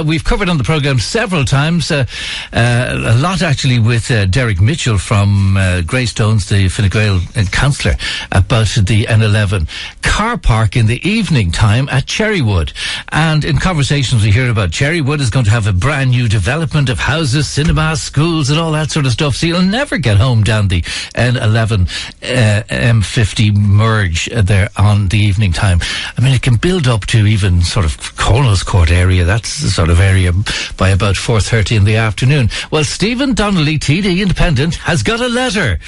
We've covered on the programme several times, a lot actually with Derek Mitchell from Greystones, the Fine Gael councillor, about the N11 car park in the evening time at Cherrywood. And in conversations we hear about Cherrywood is going to have a brand new development of houses, cinemas, schools and all that sort of stuff. So you'll never get home down the N11 M50 merge there on the evening time. I mean, it can build up to even sort of Colonel's Court area. That's the sort of area by about 4:30 in the afternoon. Well, Stephen Donnelly TD, Independent, has got a letter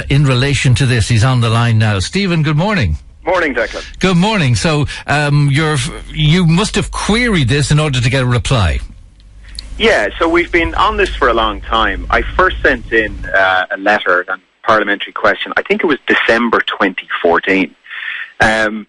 in relation to this. He's on the line now. Stephen, good morning. Morning, Declan. Good morning. So you must have queried this in order to get a reply. Yeah, so we've been on this for a long time. I first sent in a letter, a parliamentary question, I think it was December 2014. And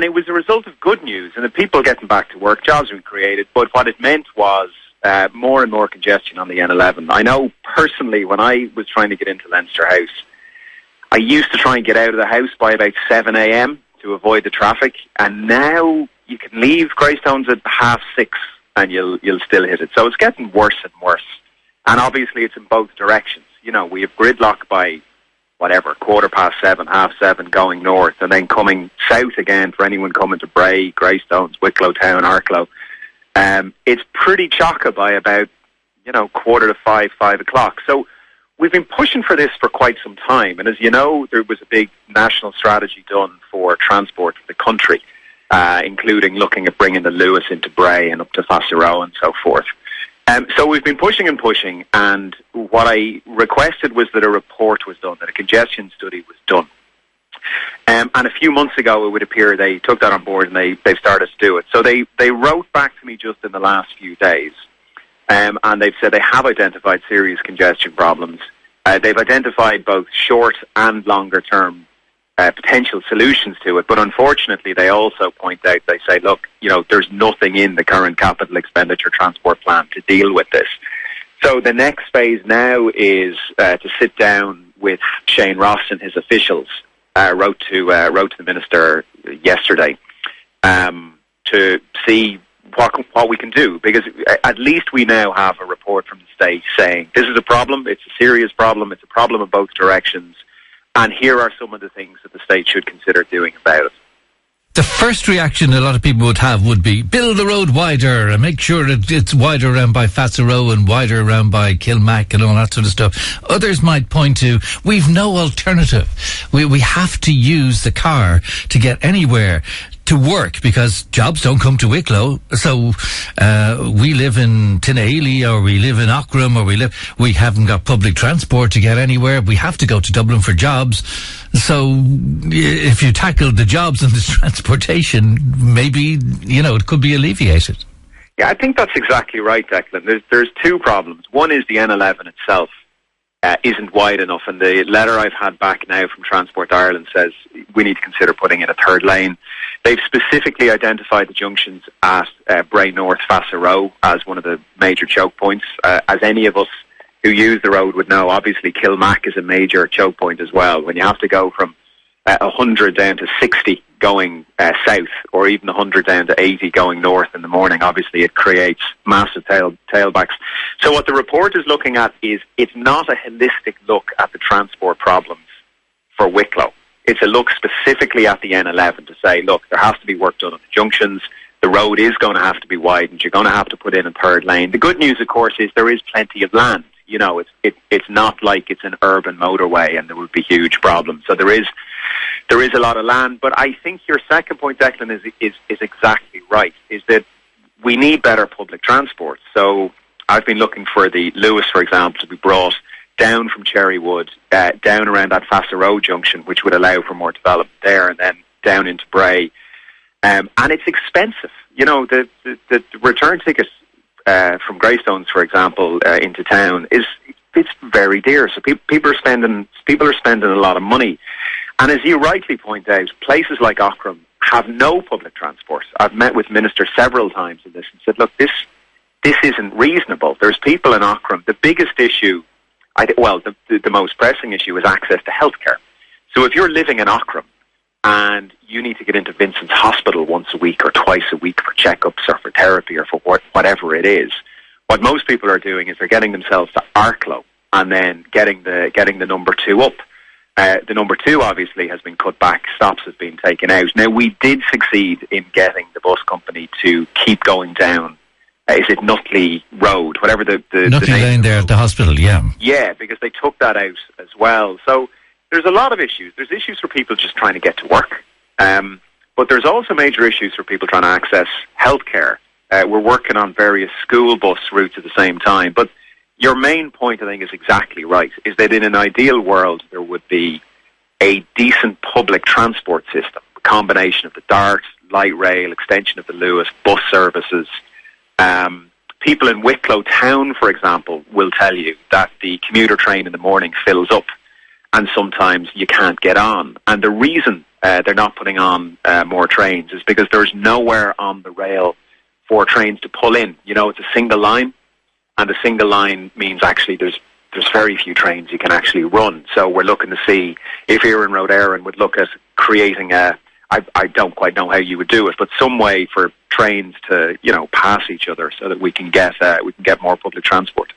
it was a result of good news and the people getting back to work, jobs being created, but what it meant was more and more congestion on the N11. I know personally when I was trying to get into Leinster House, I used to try and get out of the house by about 7 a.m. to avoid the traffic, and now you can leave Greystones at 6:30 and you'll still hit it. So it's getting worse and worse. And obviously it's in both directions. You know, we have gridlock by 7:15, 7:30 going north, and then coming south again for anyone coming to Bray, Greystones, Wicklow Town, Arklow. It's pretty chocker by about, 4:45, 5 o'clock. So we've been pushing for this for quite some time. And as you know, there was a big national strategy done for transport for the country, including looking at bringing the Lewis into Bray and up to Fasserow and so forth. So we've been pushing and pushing, and what I requested was that a report was done, that a congestion study was done. And a few months ago, it would appear they took that on board and they've started to do it. So they wrote back to me just in the last few days, and they've said they have identified serious congestion problems. They've identified both short and longer term potential solutions to it, but unfortunately they also point out, they say, look, there's nothing in the current capital expenditure transport plan to deal with this. So the next phase now is to sit down with Shane Ross and his officials. Wrote to the minister yesterday to see what we can do, because at least we now have a report from the state saying this is a problem, it's a serious problem, it's a problem in both directions, and here are some of the things that the state should consider doing about it. The first reaction a lot of people would have would be build the road wider and make sure that it's wider around by Fasserow and wider around by Kilmac and all that sort of stuff. Others might point to, we've no alternative. We have to use the car to get anywhere to work because jobs don't come to Wicklow. So we live in Tinaley or we live in Auckram or we haven't got public transport to get anywhere. We have to go to Dublin for jobs. So if you tackle the jobs and the transportation, maybe, it could be alleviated. Yeah, I think that's exactly right, Declan. There's two problems. One is the N11 itself isn't wide enough, and the letter I've had back now from Transport Ireland says we need to consider putting in a third lane. They've specifically identified the junctions at Bray North, Fasserow as one of the major choke points. As any of us who use the road would know, obviously Kilmac is a major choke point as well. When you have to go from 100 down to 60 going south, or even 100 down to 80 going north in the morning, obviously it creates massive tailbacks. So what the report is looking at is, it's not a holistic look at the transport problems for Wicklow. It's a look specifically at the N11 to say, look, there has to be work done on the junctions. The road is going to have to be widened. You're going to have to put in a third lane. The good news, of course, is there is plenty of land. It's not like it's an urban motorway and there would be huge problems. So there is a lot of land. But I think your second point, Declan, is exactly right, is that we need better public transport. So I've been looking for the Lewis, for example, to be brought down from Cherrywood, down around that Fasserow junction, which would allow for more development there, and then down into Bray. And it's expensive. The return ticket from Greystones, for example, into town it's very dear. So people are spending a lot of money. And as you rightly point out, places like Auckram have no public transport. I've met with ministers several times on this and said, look, this isn't reasonable. There's people in Auckram. The biggest issue, the most pressing issue is access to healthcare. So if you're living in Auckram and you need to get into Vincent's Hospital once a week or twice a week for checkups or for therapy or for whatever it is, what most people are doing is they're getting themselves to Arklow and then getting the number 2 up. The number 2 obviously has been cut back, stops have been taken out. Now, we did succeed in getting the bus company to keep going down. Is it Nutley Road? Whatever the Nutley Lane there at the hospital, yeah. Yeah, because they took that out as well. So there's a lot of issues. There's issues for people just trying to get to work. But there's also major issues for people trying to access healthcare. We're working on various school bus routes at the same time. But your main point, I think, is exactly right, is that in an ideal world, there would be a decent public transport system, a combination of the DART, light rail, extension of the Lewis, bus services. People in Wicklow town, for example, will tell you that the commuter train in the morning fills up and sometimes you can't get on. And the reason they're not putting on more trains is because there's nowhere on the rail for trains to pull in. You know, it's a single line, and a single line means actually there's very few trains you can actually run. So we're looking to see if Erin Road Éireann would look at creating I don't quite know how you would do it, but some way for trains to, pass each other so that we can get more public transport.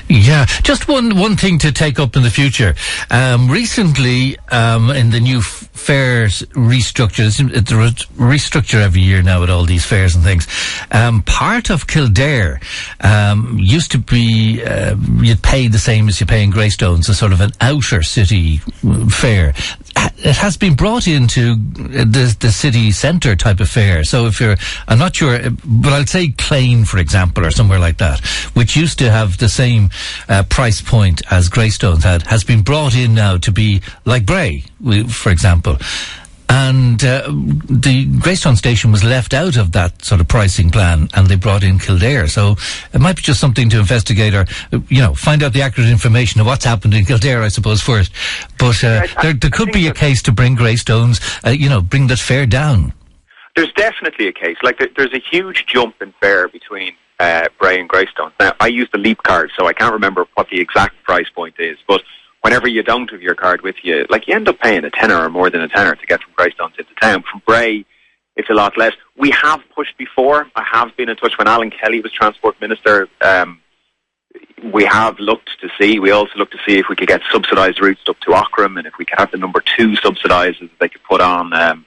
Yeah, just one thing to take up in the future. Recently, in the new fares restructure, it's restructure every year now with all these fares and things. Part of Kildare used to be you'd pay the same as you pay in Greystones, a sort of an outer city fare. It has been brought into the city centre type of fare. So if I'm not sure, but I'll say Clane, for example, or somewhere like that, which used to have the same price point as Greystones has been brought in now to be like Bray, for example. And the Greystone station was left out of that sort of pricing plan, and they brought in Kildare. So it might be just something to investigate, or find out the accurate information of what's happened in Kildare, I suppose, first. But there could be a case to bring Greystones, bring that fare down. There's definitely a case. Like there's a huge jump in fare between Bray and Greystones. Now, I use the Leap card, so I can't remember what the exact price point is, but whenever you don't have your card with you, you end up paying a tenner or more than a tenner to get from Greystones into town. From Bray, it's a lot less. We have pushed before. I have been in touch when Alan Kelly was Transport Minister. We have looked to see. We also looked to see if we could get subsidised routes up to Ockram, and if we could have the number 2 subsidised, they could put on.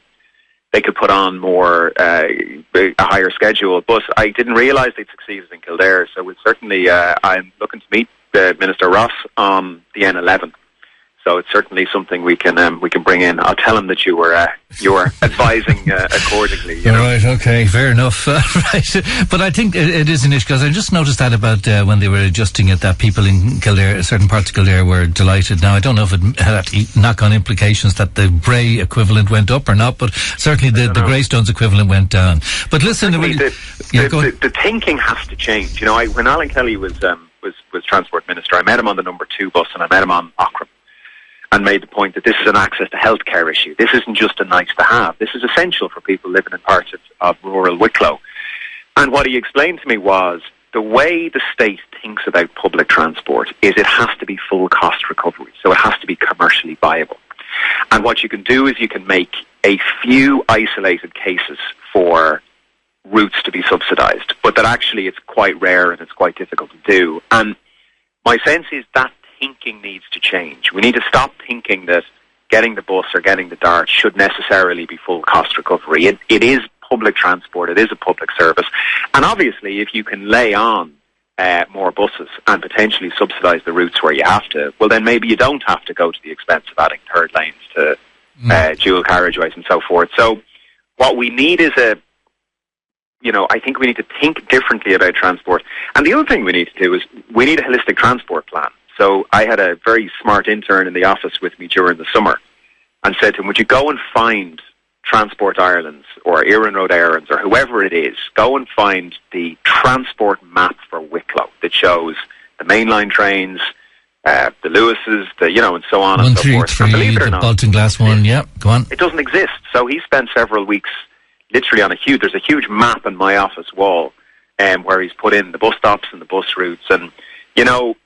They could put on more a higher schedule. But I didn't realise they'd succeeded in Kildare. So we'll certainly. I'm looking to meet Minister Ross on the N11. So it's certainly something we can bring in. I'll tell him that you were advising accordingly. All right, okay, fair enough. Right, but I think it is an issue, because I just noticed that about when they were adjusting it, that people in Kildare, certain parts of Kildare, were delighted. Now I don't know if it had knock-on implications that the Bray equivalent went up or not, but certainly the Greystones equivalent went down. But listen, the thinking has to change. When Alan Kelly was Transport Minister, I met him on the number 2 bus, and I met him on Ockram, and made the point that this is an access to healthcare issue. This isn't just a nice to have. This is essential for people living in parts of rural Wicklow. And what he explained to me was the way the state thinks about public transport is it has to be full cost recovery. So it has to be commercially viable. And what you can do is you can make a few isolated cases for routes to be subsidised, but that actually it's quite rare and it's quite difficult to do. And my sense is that thinking needs to change. We need to stop thinking that getting the bus or getting the DART should necessarily be full cost recovery. It is public transport, it is a public service, and obviously if you can lay on more buses and potentially subsidise the routes where you have to, well then maybe you don't have to go to the expense of adding third lanes to dual carriageways and so forth. So what we need is I think we need to think differently about transport. And the other thing we need to do is we need a holistic transport plan. So I had a very smart intern in the office with me during the summer and said to him, would you go and find Transport Ireland's or Erin Road Éireann's or whoever it is, go and find the transport map for Wicklow that shows the mainline trains, the Lewis's, and so on and so forth. 133, believe it or not, the Bolton Glass one, yeah, go on. It doesn't exist. So he spent several weeks literally on there's a huge map on my office wall where he's put in the bus stops and the bus routes. And,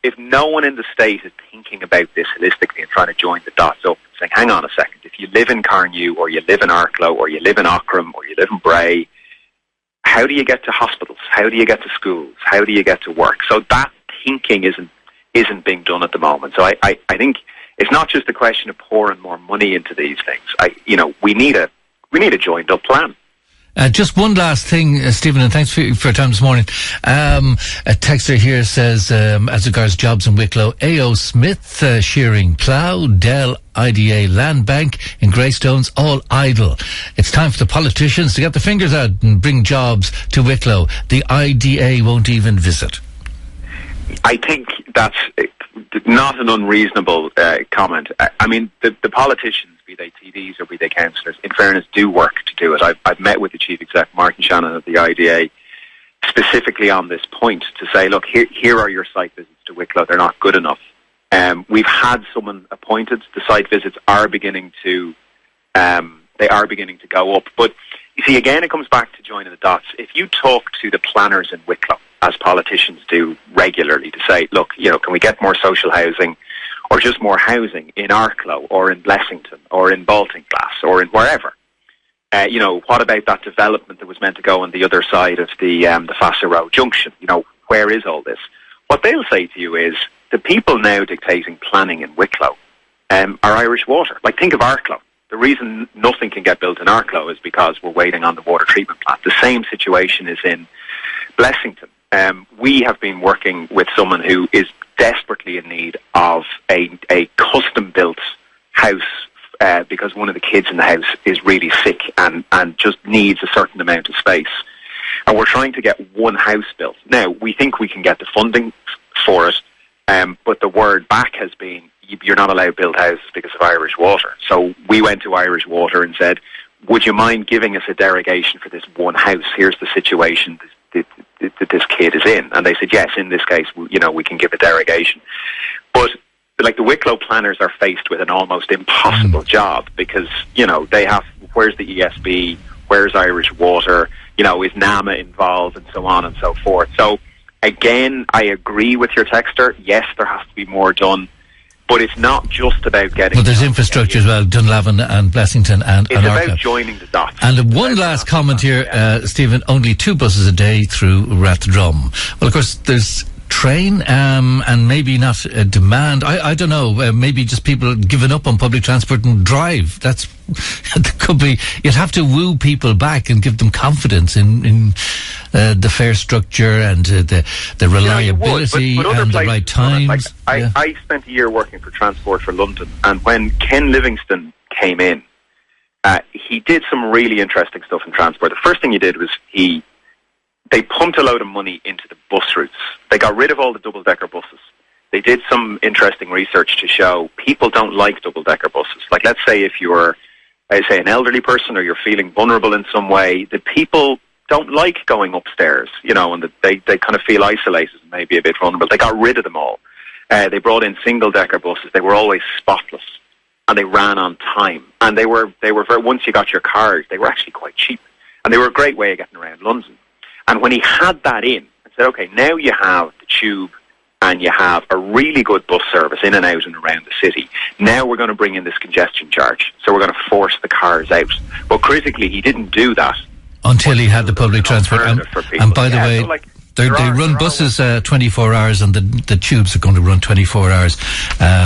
if no one in the state is thinking about this holistically and trying to join the dots up, saying, hang on a second, if you live in Carnew or you live in Arklow or you live in Ockram or you live in Bray, how do you get to hospitals? How do you get to schools? How do you get to work? So that thinking isn't being done at the moment. So I think it's not just a question of pouring more money into these things. We need a joined up plan. Just one last thing, Stephen, and thanks for your time this morning. A texter here says, as regards jobs in Wicklow, A.O. Smith, shearing plough, Dell IDA land bank in Greystones, all idle. It's time for the politicians to get their fingers out and bring jobs to Wicklow. The IDA won't even visit. I think that's not an unreasonable comment. I mean, the politicians, be they TDs or be they councillors, in fairness, do work to do it. I've met with the Chief Exec, Martin Shannon of the IDA, specifically on this point to say, look, here are your site visits to Wicklow. They're not good enough. We've had someone appointed. The site visits are beginning to go up. But you see, again, it comes back to joining the dots. If you talk to the planners in Wicklow, as politicians do regularly, to say, look, can we get more social housing or just more housing in Arklow or in Blessington or in Baltinglass or in wherever? What about that development that was meant to go on the other side of the Fassar Road Junction? Where is all this? What they'll say to you is the people now dictating planning in Wicklow are Irish Water. Like, think of Arklow. The reason nothing can get built in Arklow is because we're waiting on the water treatment plant. The same situation is in Blessington. We have been working with someone who is desperately in need of a custom-built house because one of the kids in the house is really sick and just needs a certain amount of space. And we're trying to get one house built. Now, we think we can get the funding for it, but the word back has been, you're not allowed to build houses because of Irish Water. So we went to Irish Water and said, would you mind giving us a derogation for this one house? Here's the situation that this kid is in. And they said, yes, in this case, we can give a derogation. But like, the Wicklow planners are faced with an almost impossible job because, they have, where's the ESB? Where's Irish Water? Is NAMA involved, and so on and so forth. So again, I agree with your texter. Yes, there has to be more done. But it's not just about getting... Well, there's infrastructure as well, Dunlavin and Blessington and It's about Arklow. joining the dots. And one last comment here, Stephen, only 2 buses a day through Rathdrum. Well, of course, there's train and maybe not demand. I don't know, maybe just people giving up on public transport and drive. That could be... You'd have to woo people back and give them confidence in the fare structure and the reliability but and the right times. I spent a year working for Transport for London, and when Ken Livingstone came in, he did some really interesting stuff in transport. The first thing he did was they pumped a load of money into the bus routes. They got rid of all the double-decker buses. They did some interesting research to show people don't like double-decker buses. Like, let's say if you're, say, an elderly person or you're feeling vulnerable in some way, the people don't like going upstairs, and they kind of feel isolated and maybe a bit vulnerable. They got rid of them all. They brought in single-decker buses. They were always spotless, and they ran on time. And they were very, once you got your card, they were actually quite cheap. And they were a great way of getting around London. And when he had that in, I said, okay, now you have the tube and you have a really good bus service in and out and around the city. Now we're going to bring in this congestion charge. So we're going to force the cars out. But critically, he didn't do that until he had the public transport. And by the way, they run buses 24 hours, and the tubes are going to run 24 hours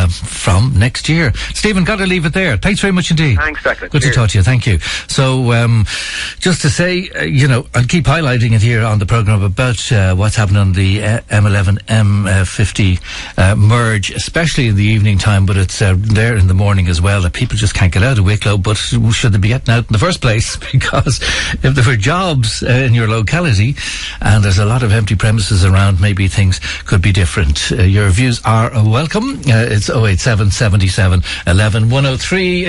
from next year. Stephen, got to leave it there. Thanks very much indeed. Thanks, Declan. Good to talk to you. Thank you. So, just to say, I'll keep highlighting it here on the programme about what's happening on the M11 M50 merge, especially in the evening time, but it's there in the morning as well, that people just can't get out of Wicklow. But should they be getting out in the first place? Because if there were jobs in your locality and there's a lot of empty premises around, maybe things could be different. Your views are welcome. It's 087 77 11 103.